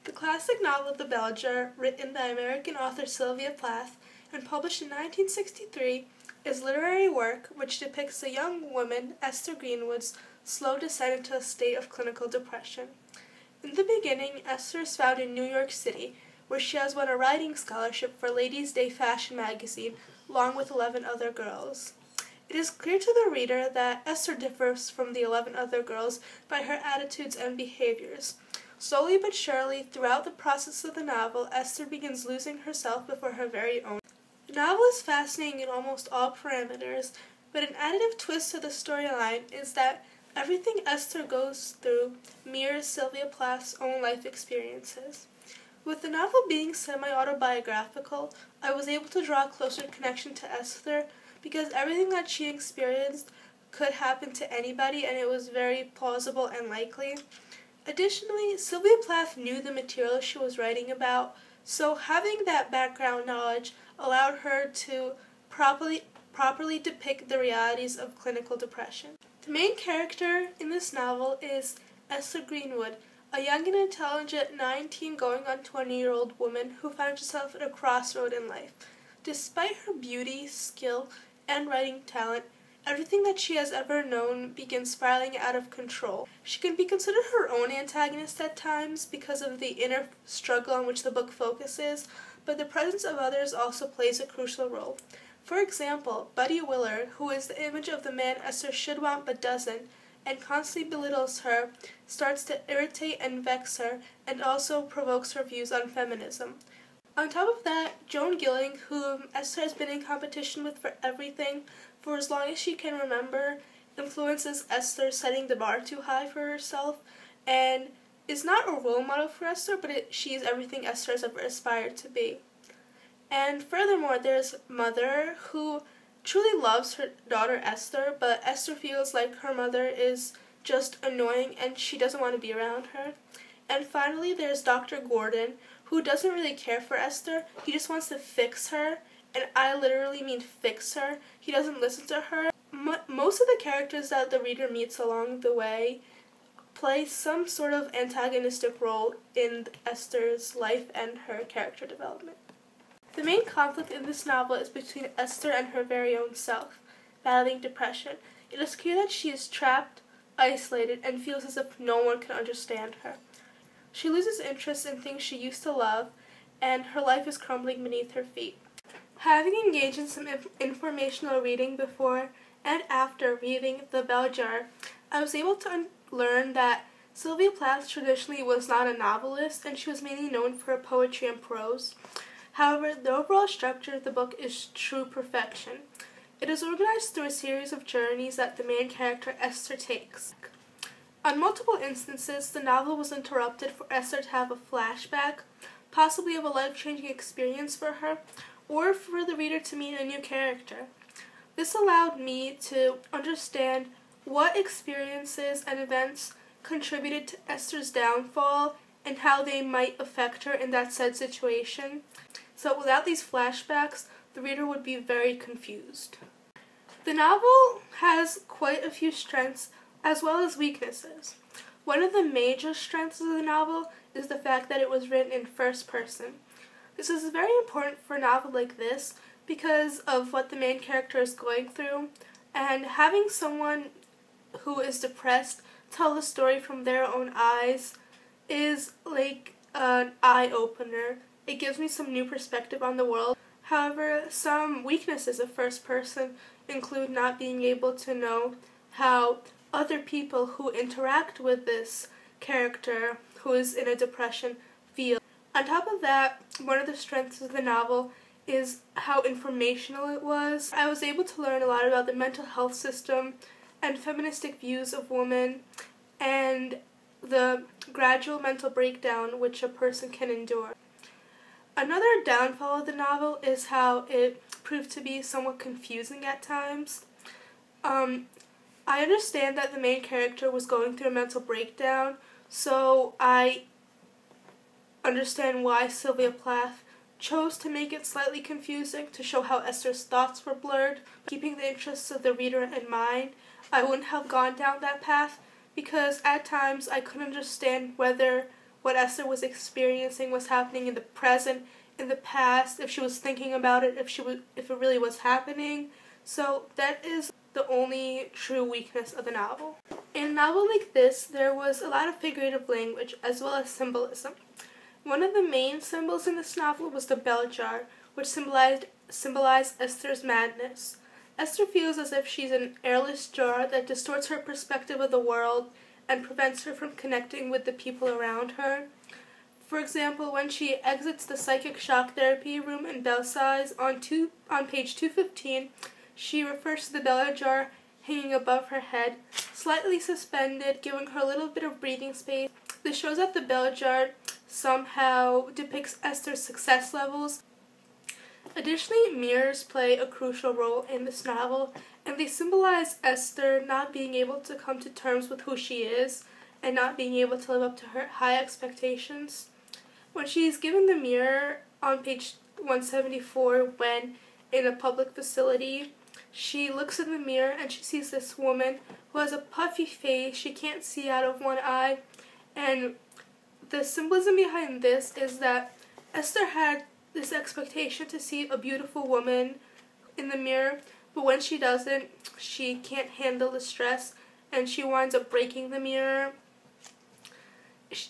The classic novel The Bell Jar, written by American author Sylvia Plath and published in 1963, is literary work which depicts a young woman, Esther Greenwood's slow descent into a state of clinical depression. In the beginning, Esther is found in New York City, where she has won a writing scholarship for Ladies' Day fashion magazine, along with 11 other girls. It is clear to the reader that Esther differs from the 11 other girls by her attitudes and behaviors. Slowly but surely, throughout the process of the novel, Esther begins losing herself before her very own. The novel is fascinating in almost all parameters, but an additive twist to the storyline is that everything Esther goes through mirrors Sylvia Plath's own life experiences. With the novel being semi-autobiographical, I was able to draw a closer connection to Esther because everything that she experienced could happen to anybody, and it was very plausible and likely. Additionally, Sylvia Plath knew the material she was writing about, so having that background knowledge allowed her to properly depict the realities of clinical depression. The main character in this novel is Esther Greenwood, a young and intelligent 19 going on 20-year-old woman who finds herself at a crossroad in life. Despite her beauty, skill, and writing talent, everything that she has ever known begins spiraling out of control. She can be considered her own antagonist at times because of the inner struggle on which the book focuses, but the presence of others also plays a crucial role. For example, Buddy Willard, who is the image of the man Esther should want but doesn't, and constantly belittles her, starts to irritate and vex her, and also provokes her views on feminism. On top of that, Joan Gilling, whom Esther has been in competition with for everything for as long as she can remember, influences Esther, setting the bar too high for herself, and is not a role model for Esther, but she is everything Esther has ever aspired to be. And furthermore, there's Mother, who truly loves her daughter Esther, but Esther feels like her mother is just annoying and she doesn't want to be around her. And finally, there's Dr. Gordon, who doesn't really care for Esther. He just wants to fix her, and I literally mean fix her. He doesn't listen to her. Most of the characters that the reader meets along the way play some sort of antagonistic role in Esther's life and her character development. The main conflict in this novel is between Esther and her very own self, battling depression. It is clear that she is trapped, isolated, and feels as if no one can understand her. She loses interest in things she used to love, and her life is crumbling beneath her feet. Having engaged in some informational reading before and after reading The Bell Jar, I was able to learn that Sylvia Plath traditionally was not a novelist, and she was mainly known for her poetry and prose. However, the overall structure of the book is true perfection. It is organized through a series of journeys that the main character Esther takes. On multiple instances, the novel was interrupted for Esther to have a flashback, possibly of a life-changing experience for her, or for the reader to meet a new character. This allowed me to understand what experiences and events contributed to Esther's downfall and how they might affect her in that said situation. So without these flashbacks, the reader would be very confused. The novel has quite a few strengths as well as weaknesses. One of the major strengths of the novel is the fact that it was written in first person. This is very important for a novel like this because of what the main character is going through, and having someone who is depressed tell the story from their own eyes is like an eye-opener. It gives me some new perspective on the world. However, some weaknesses of first person include not being able to know how other people who interact with this character who is in a depression feel. On top of that, one of the strengths of the novel is how informational it was. I was able to learn a lot about the mental health system and feministic views of women and the gradual mental breakdown which a person can endure. Another downfall of the novel is how it proved to be somewhat confusing at times. I understand that the main character was going through a mental breakdown, so I understand why Sylvia Plath chose to make it slightly confusing to show how Esther's thoughts were blurred. Keeping the interests of the reader in mind, I wouldn't have gone down that path because at times I couldn't understand whether what Esther was experiencing was happening in the present, in the past, if she was thinking about it, if it really was happening. So that is the only true weakness of the novel. In a novel like this, there was a lot of figurative language as well as symbolism. One of the main symbols in this novel was the bell jar, which symbolized Esther's madness. Esther feels as if she's an airless jar that distorts her perspective of the world and prevents her from connecting with the people around her. For example, when she exits the psychic shock therapy room in Belsize on page 215, she refers to the bell jar hanging above her head, slightly suspended, giving her a little bit of breathing space. This shows that the bell jar somehow depicts Esther's success levels. Additionally, mirrors play a crucial role in this novel, and they symbolize Esther not being able to come to terms with who she is and not being able to live up to her high expectations. When she's given the mirror on page 174, when in a public facility, she looks in the mirror and she sees this woman who has a puffy face, she can't see out of one eye, and the symbolism behind this is that Esther had this expectation to see a beautiful woman in the mirror, but when she doesn't, she can't handle the stress and she winds up breaking the mirror.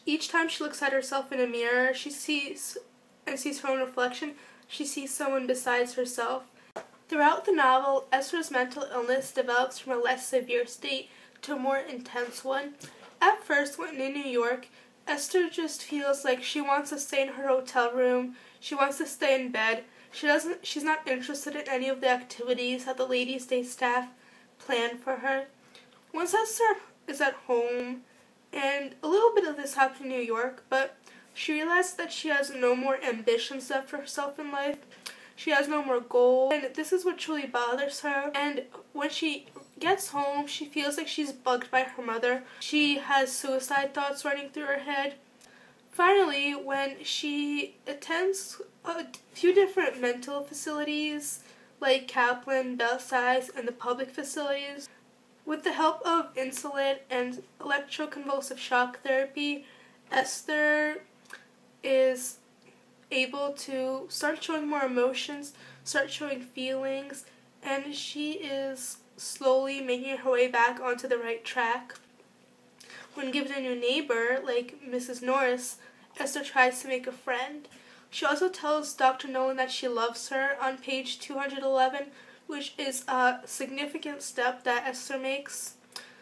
Each time she looks at herself in a mirror, she sees her own reflection, she sees someone besides herself. Throughout the novel, Esther's mental illness develops from a less severe state to a more intense one. At first, when in New York, Esther just feels like she wants to stay in her hotel room, she wants to stay in bed. She's not interested in any of the activities that the Ladies' Day staff plan for her. Once Esther is at home, and a little bit of this happened in New York, but she realizes that she has no more ambitions left for herself in life. She has no more goals, and this is what truly bothers her. And when she gets home, she feels like she's bugged by her mother. She has suicide thoughts running through her head. Finally, when she attends a few different mental facilities, like Kaplan, Belsize, and the public facilities, with the help of insulin and electroconvulsive shock therapy, Esther is able to start showing more emotions, start showing feelings, and she is slowly making her way back onto the right track. When given a new neighbor, like Mrs. Norris, Esther tries to make a friend. She also tells Dr. Nolan that she loves her on page 211, which is a significant step that Esther makes.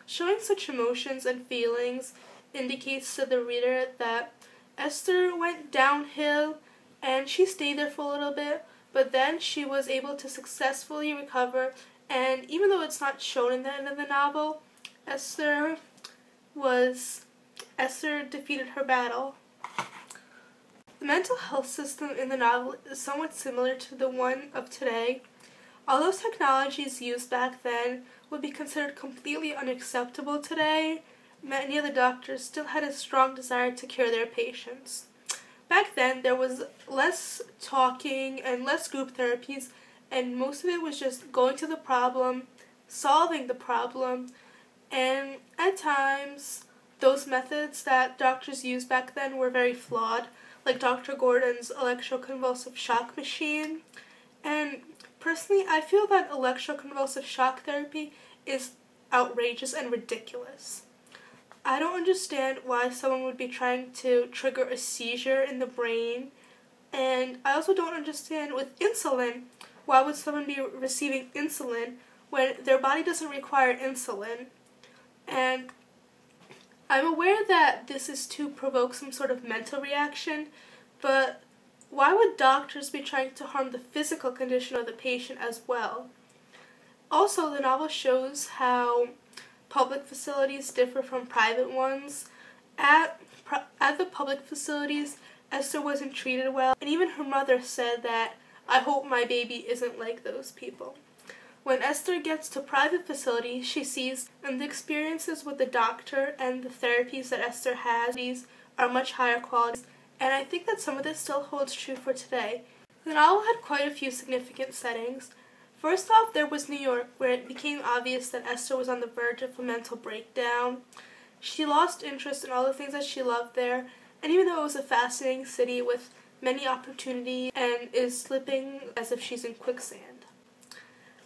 Showing such emotions and feelings indicates to the reader that Esther went downhill and she stayed there for a little bit, but then she was able to successfully recover, and even though it's not shown in the end of the novel, Esther defeated her battle. The mental health system in the novel is somewhat similar to the one of today. Although technologies used back then would be considered completely unacceptable today, many of the doctors still had a strong desire to cure their patients. Back then, there was less talking and less group therapies, and most of it was just going to the problem, solving the problem, and at times, those methods that doctors used back then were very flawed, like Dr. Gordon's electroconvulsive shock machine. And personally, I feel that electroconvulsive shock therapy is outrageous and ridiculous. I don't understand why someone would be trying to trigger a seizure in the brain, and I also don't understand with insulin, why would someone be receiving insulin when their body doesn't require insulin? And I'm aware that this is to provoke some sort of mental reaction, but why would doctors be trying to harm the physical condition of the patient as well? Also, the novel shows how public facilities differ from private ones. At the public facilities, Esther wasn't treated well, and even her mother said that, "I hope my baby isn't like those people." When Esther gets to private facilities, she sees and the experiences with the doctor and the therapies that Esther has, these are much higher quality, and I think that some of this still holds true for today. The novel had quite a few significant settings. First off, there was New York, where it became obvious that Esther was on the verge of a mental breakdown. She lost interest in all the things that she loved there, And even though it was a fascinating city with many opportunities and is slipping as if she's in quicksand.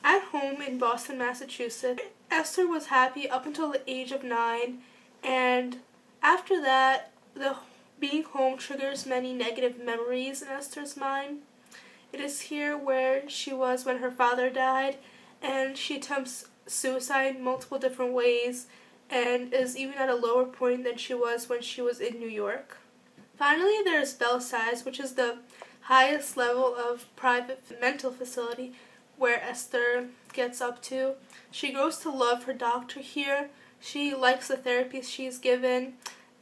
At home in Boston, Massachusetts, Esther was happy up until the age of 9, and after that, the being home triggers many negative memories in Esther's mind. It is here where she was when her father died, and she attempts suicide multiple different ways and is even at a lower point than she was when she was in New York. Finally, there is Belsize, which is the highest level of private mental facility where Esther gets up to. She grows to love her doctor here. She likes the therapies she's given,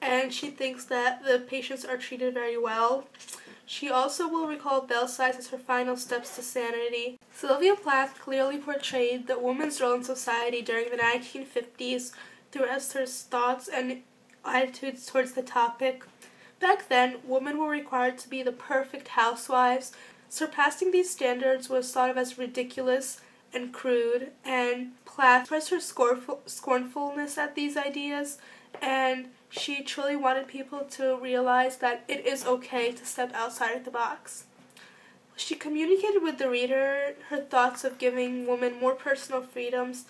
and she thinks that the patients are treated very well. She also will recall Belsize as her final steps to sanity. Sylvia Plath clearly portrayed the woman's role in society during the 1950s through Esther's thoughts and attitudes towards the topic. Back then, women were required to be the perfect housewives. Surpassing these standards was thought of as ridiculous and crude, and Plath expressed her scornfulness at these ideas, and she truly wanted people to realize that it is okay to step outside of the box. She communicated with the reader her thoughts of giving women more personal freedoms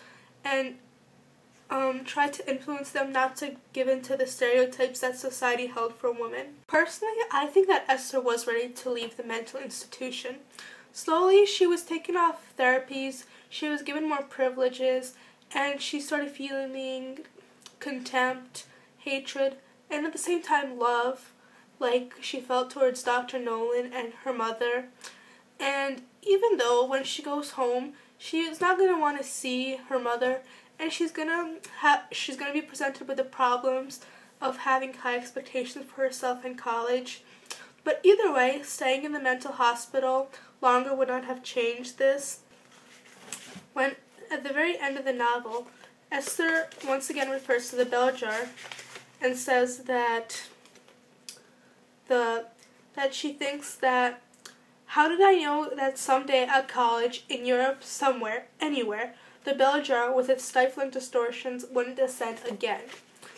and tried to influence them not to give in to the stereotypes that society held for women. Personally, I think that Esther was ready to leave the mental institution. Slowly, she was taken off therapies, she was given more privileges, and she started feeling contempt, hatred, and at the same time love, like she felt towards Dr. Nolan and her mother. And even though when she goes home, she is not going to want to see her mother, and she's gonna be presented with the problems of having high expectations for herself in college. But either way, staying in the mental hospital longer would not have changed this. When at the very end of the novel, Esther once again refers to the bell jar and says that she thinks that, how did I know that someday at college, in Europe, somewhere, anywhere, the bell jar with its stifling distortions wouldn't descend again.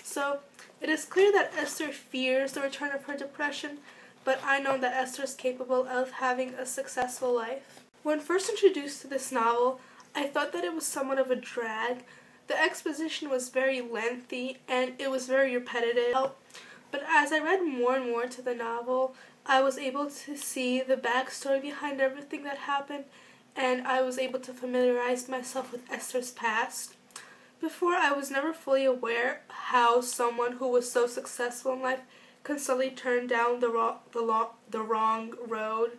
So it is clear that Esther fears the return of her depression, but I know that Esther is capable of having a successful life. When first introduced to this novel, I thought that it was somewhat of a drag. The exposition was very lengthy and it was very repetitive. But as I read more and more to the novel, I was able to see the backstory behind everything that happened, and I was able to familiarize myself with Esther's past. Before, I was never fully aware how someone who was so successful in life could suddenly turn down the wrong road.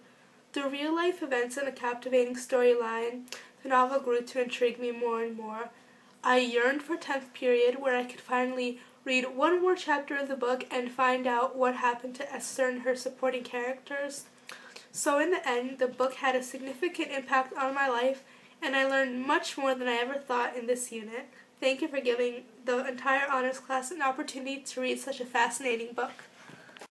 Through real-life events and a captivating storyline, the novel grew to intrigue me more and more. I yearned for 10th period, where I could finally read one more chapter of the book and find out what happened to Esther and her supporting characters. So in the end, the book had a significant impact on my life, and I learned much more than I ever thought in this unit. Thank you for giving the entire honors class an opportunity to read such a fascinating book.